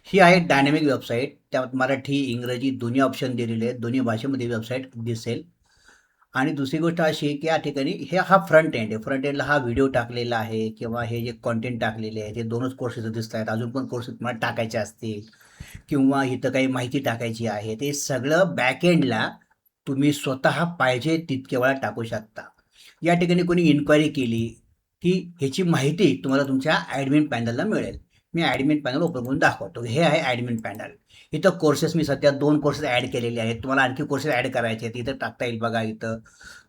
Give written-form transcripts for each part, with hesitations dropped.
ही आहे dynamic website. त्यात मराठी, इंग्रजी दोन्ही ऑप्शन दिलेले आहेत. दोन्ही भाषेमध्ये वेबसाईट दिसेल. आणि दुसरी गोष्ट अशी आहे की या ठिकाणी हा फ्रंट एंड आहे. फ्रंट एंडला हा व्हिडिओ टाकलेला आहे किंवा हे जे कंटेंट टाकलेले आहे ते दोनच कोर्स इथं दिसत आहेत. अजून पण कोर्स तुम्हाला टाकायचे असतील किंवा इथं काही माहिती टाकायची आहे, ते सगळं बॅक एंडला तुम्ही स्वतः पाहिजे तितके वेळा टाकू शकता. या ठिकाणी कोणी इन्क्वायरी केली की ह्याची माहिती तुम्हाला तुमच्या ॲडमिन पॅनलला मिळेल. मी ॲडमिन पॅनल ओपन करून दाखवतो. हे आहे ॲडमिन पॅनल. इथं कोर्सेस मी सध्या 2 कोर्सेस ॲड केलेले आहेत. तुम्हाला आणखी कोर्सेस ॲड करायचे आहेत. इथं टाकता येईल बघा. इथं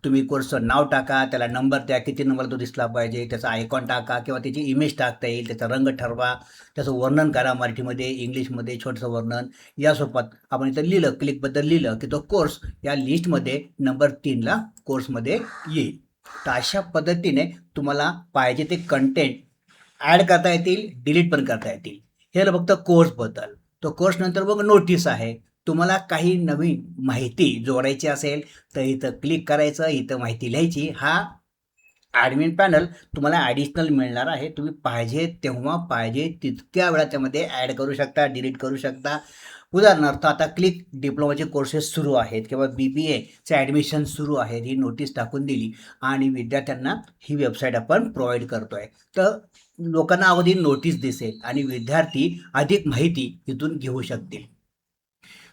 तुम्ही कोर्सचं नाव टाका, त्याला नंबर द्या, किती नंबर तो दिसला पाहिजे, त्याचा आयकॉन टाका किंवा त्याची इमेज टाकता येईल, त्याचा रंग ठरवा, त्याचं वर्णन करा मराठीमध्ये, इंग्लिशमध्ये छोटंसं वर्णन. या स्वरूपात आपण इथं लिहिलं, क्लिकबद्दल लिहिलं की तो कोर्स या लिस्टमध्ये नंबर 3ला कोर्समध्ये येईल. तर अशा पद्धतीने तुम्हाला पाहिजे ते कंटेंट ॲड करता येतील, डिलीट पण करता येतील. हे झालं फक्त कोर्सबद्दल. तो कोर्स नंतर मग नोटीस आहे. तुम्हाला काही नवीन माहिती जोडायची असेल तर इथं क्लिक करायचं, इथं माहिती लिहायची. हा ॲडमिन पॅनल तुम्हाला ॲडिशनल मिळणार आहे. तुम्ही पाहिजे तेव्हा पाहिजे तितक्या वेळा त्यामध्ये ॲड करू शकता, डिलीट करू शकता. उदाहरणार्थ आता क्लिक डिप्लोमाचे कोर्सेस सुरू आहेत किंवा BBAचे ॲडमिशन सुरू आहेत, ही नोटीस टाकून दिली आणि विद्यार्थ्यांना ही वेबसाईट आपण प्रोव्हाइड करतोय. तर लोकांना अगोदर नोटीस दिसेल आणि विद्यार्थी अधिक माहिती इथून घेऊ शकतील.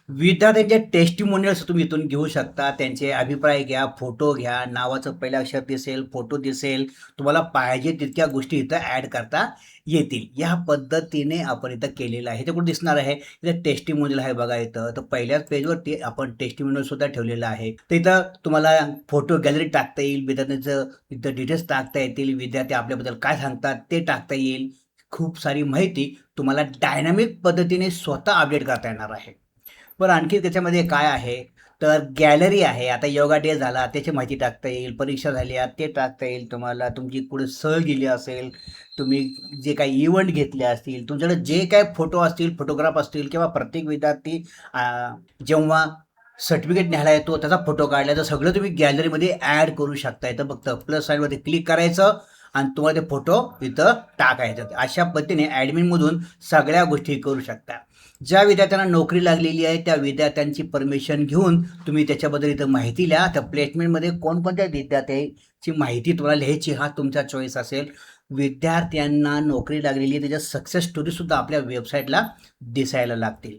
विद्यार्थ्यांचे टेस्टिमोनियल्स तुम्ही इथून घेऊ शकता. त्यांचे अभिप्राय घ्या, फोटो घ्या, नावाचं पहिलं अक्षर दिसेल, फोटो दिसेल. तुम्हाला पाहिजे तितक्या गोष्टी इथं ॲड करता येतील. या पद्धतीने आपण इथं केलेलं आहे. इथे कुठे दिसणार आहे? इथं टेस्टिमोनियल आहे बघा इथं. तर पहिल्याच पेजवरती आपण टेस्टिमोनियल सुद्धा ठेवलेलं आहे. तर इथं तुम्हाला फोटो गॅलरी टाकता येईल, विद्यार्थ्यांचं इथं डिटेल्स टाकता येतील, विद्यार्थी आपल्याबद्दल काय सांगतात ते टाकता येईल. खूप सारी माहिती तुम्हाला डायनॅमिक पद्धतीने स्वतः अपडेट करता येणार आहे. बरं आणखी त्याच्यामध्ये काय आहे तर गॅलरी आहे. आता योगा डे झाला त्याची माहिती टाकता येईल, परीक्षा झाली आहे ते टाकता येईल तुम्हाला, तुमची पुढे सहल गेली असेल, तुम्ही जे काही इव्हेंट घेतले असतील, तुमच्याकडे जे काय फोटो असतील, फोटोग्राफ असतील किंवा प्रत्येक विद्यार्थी जेव्हा सर्टिफिकेट न्यायला येतो त्याचा फोटो काढला तर सगळं तुम्ही गॅलरीमध्ये ॲड करू शकता. इथं फक्त प्लस साईडमध्ये क्लिक करायचं आणि तुम्हाला ते फोटो इथं टाकायचं. अशा पद्धतीने ॲडमिनमधून सगळ्या गोष्टी करू शकता. ज्या विद्यार्थ्यांना नोकरी लागलेली आहे त्या विद्यार्थ्यांची परमिशन घेऊन तुम्ही त्याच्याबद्दल इथं माहिती लिहा. त्या प्लेसमेंटमध्ये कोणकोणत्या विद्यार्थ्याची माहिती तुम्हाला लिहायची हा तुमचा चॉईस असेल. विद्यार्थ्यांना नोकरी लागलेली आहे त्याच्या सक्सेस स्टोरीसुद्धा आपल्या वेबसाईटला दिसायला लागतील.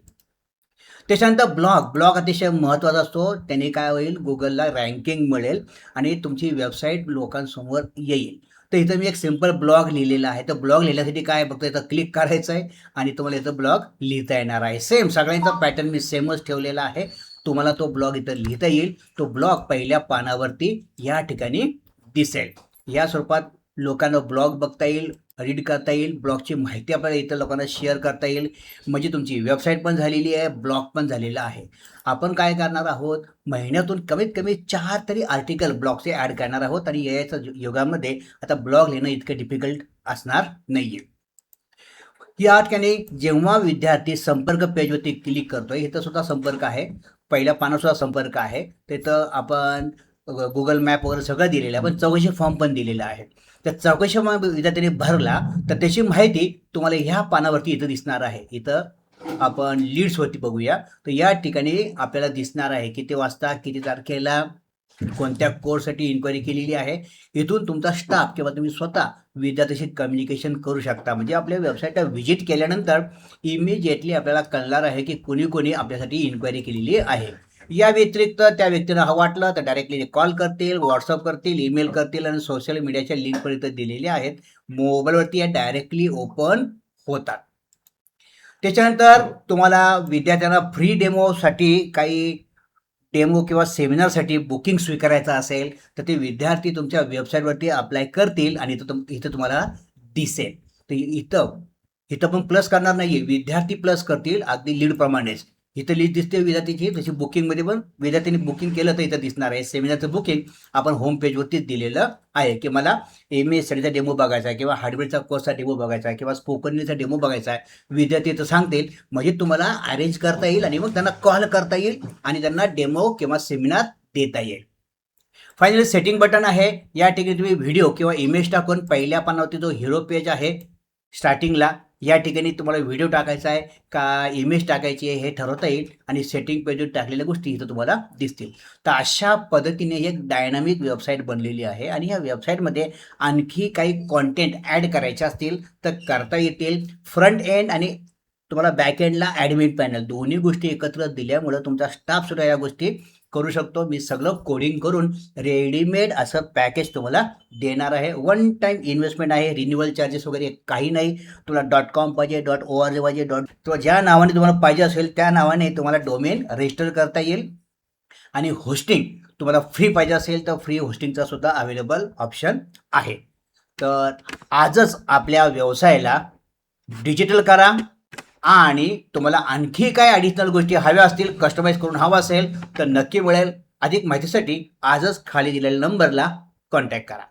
त्याच्यानंतर ब्लॉग अतिशय महत्त्वाचा असतो. त्याने काय होईल, गुगलला रँकिंग मिळेल आणि तुमची वेबसाईट लोकांसमोर येईल. तर इथं मी एक सिंपल ब्लॉग लिहिलेला आहे. तर ब्लॉग लिहिण्यासाठी काय फक्त इथं क्लिक करायचं आहे आणि तुम्हाला इथं ब्लॉग लिहिता येणार आहे. सेम सगळ्यांचा पॅटर्न मी सेमच ठेवलेला आहे. तुम्हाला तो ब्लॉग इथं लिहिता येईल. तो ब्लॉग पहिल्या पानावरती या ठिकाणी दिसेल. या स्वरूपात लोकांना ब्लॉग बघता येईल, रीड करता येईल, ब्लॉगची माहिती आपल्याला इतर लोकांना शेअर करता येईल. म्हणजे तुमची वेबसाईट पण झालेली आहे, ब्लॉग पण झालेला आहे. आपण काय करणार आहोत, महिन्यातून कमीत कमी 4 तरी आर्टिकल ब्लॉगचे ॲड करणार आहोत आणि याच्या युगामध्ये आता ब्लॉग लिहिणं इतकं डिफिकल्ट असणार नाहीये. या ठिकाणी जेव्हा विद्यार्थी संपर्क पेजवरती क्लिक करतोय, इथं सुद्धा संपर्क आहे, पहिल्या पानात सुद्धा संपर्क आहे. तिथं आपण गुगल मॅप वगैरे सगळं दिलेलं आहे, पण चौकशी फॉर्म पण दिलेला आहे. त्या चौकशी फॉर्म विद्यार्थ्यांनी भरला तर त्याची माहिती तुम्हाला ह्या पानावरती इथं दिसणार आहे. इथं आपण लीड्सवरती बघूया. तर या ठिकाणी आपल्याला दिसणार आहे किती वाजता, किती तारखेला, कोणत्या कोर्ससाठी इन्क्वायरी केलेली आहे. इथून तुमचा स्टाफ किंवा तुम्ही स्वतः विद्यार्थ्याशी कम्युनिकेशन करू शकता. म्हणजे आपल्या वेबसाईटला व्हिजिट केल्यानंतर इमिजिएटली आपल्याला कळणार आहे की कोणी कोणी आपल्यासाठी इन्क्वायरी केलेली आहे. या व्यतिरिक्त त्या व्यक्तीला हवं वाटलं तर डायरेक्टली कॉल करतील, व्हॉट्सअप करतील, ईमेल करतील आणि सोशल मीडियाच्या लिंक पण इथं दिलेल्या आहेत. मोबाईलवरती या डायरेक्टली ओपन होतात. त्याच्यानंतर तुम्हाला विद्यार्थ्यांना फ्री डेमोसाठी काही डेमो किंवा सेमिनारसाठी बुकिंग स्वीकारायचं असेल तर ते विद्यार्थी तुमच्या वेबसाईटवरती अप्लाय करतील आणि इथं तुम्हाला दिसेल. तर इथं इथं पण प्लस करणार नाहीये, विद्यार्थी प्लस करतील अगदी लीडप्रमाणेच. इथं लीड दिसते विद्यार्थ्याची, तशी बुकिंगमध्ये पण विद्यार्थ्यांनी बुकिंग केलं तर इथं दिसणार आहे. सेमिनारचं बुकिंग आपण होम पेजवरतीच दिलेलं आहे की मला MA स्टडीचा डेमो बघायचा आहे किंवा हार्डवेअरचा कोर्सचा डेमो बघायचा आहे किंवा स्पोकन इंग्लिशचा डेमो बघायचा आहे. विद्यार्थी इथं सांगतील म्हणजे तुम्हाला अरेंज करता येईल आणि मग त्यांना कॉल करता येईल आणि त्यांना डेमो किंवा सेमिनार देता येईल. फायनली सेटिंग बटन आहे. या ठिकाणी तुम्ही व्हिडिओ किंवा इमेज टाकून पहिल्या पानावरती जो हिरो पेज आहे स्टार्टिंगला या ठिकाणी तुम्हाला व्हिडिओ टाकायचा आहे का इमेज टाकायची आहे हे ठरवता येईल आणि सेटिंग पेजवर टाकलेल्या गोष्टी इथं तुम्हाला दिसतील. तर अशा पद्धतीने एक डायनामिक वेबसाईट बनलेली आहे आणि ह्या वेबसाईटमध्ये आणखी काही कॉन्टेंट ॲड करायचे असतील तर करता येतील. फ्रंट एंड आणि तुम्हाला बॅक एंडला ॲडमिन पॅनल दोन्ही गोष्टी एकत्र दिल्यामुळं तुमचा स्टाफसुद्धा या गोष्टी करू शकतो. मी सगळं कोडिंग करून रेडीमेड असं पॅकेज तुम्हाला देणार आहे. वन टाईम इन्व्हेस्टमेंट आहे, रिन्युअल चार्जेस वगैरे काही नाही. तुम्हाला .com पाहिजे, .org पाहिजे, किंवा ज्या नावाने तुम्हाला पाहिजे असेल त्या नावाने तुम्हाला डोमेन रजिस्टर करता येईल. आणि होस्टिंग तुम्हाला फ्री पाहिजे असेल तर फ्री होस्टिंगचा सुद्धा अवेलेबल ऑप्शन आहे. तर आजच आपल्या व्यवसायाला डिजिटल करा आणि तुम्हाला आणखी काय ॲडिशनल गोष्टी हव्या असतील, कस्टमाइज करून हवा असेल तर नक्की मिळेल. अधिक माहितीसाठी आजच खाली दिलेल्या नंबरला कॉन्टॅक्ट करा.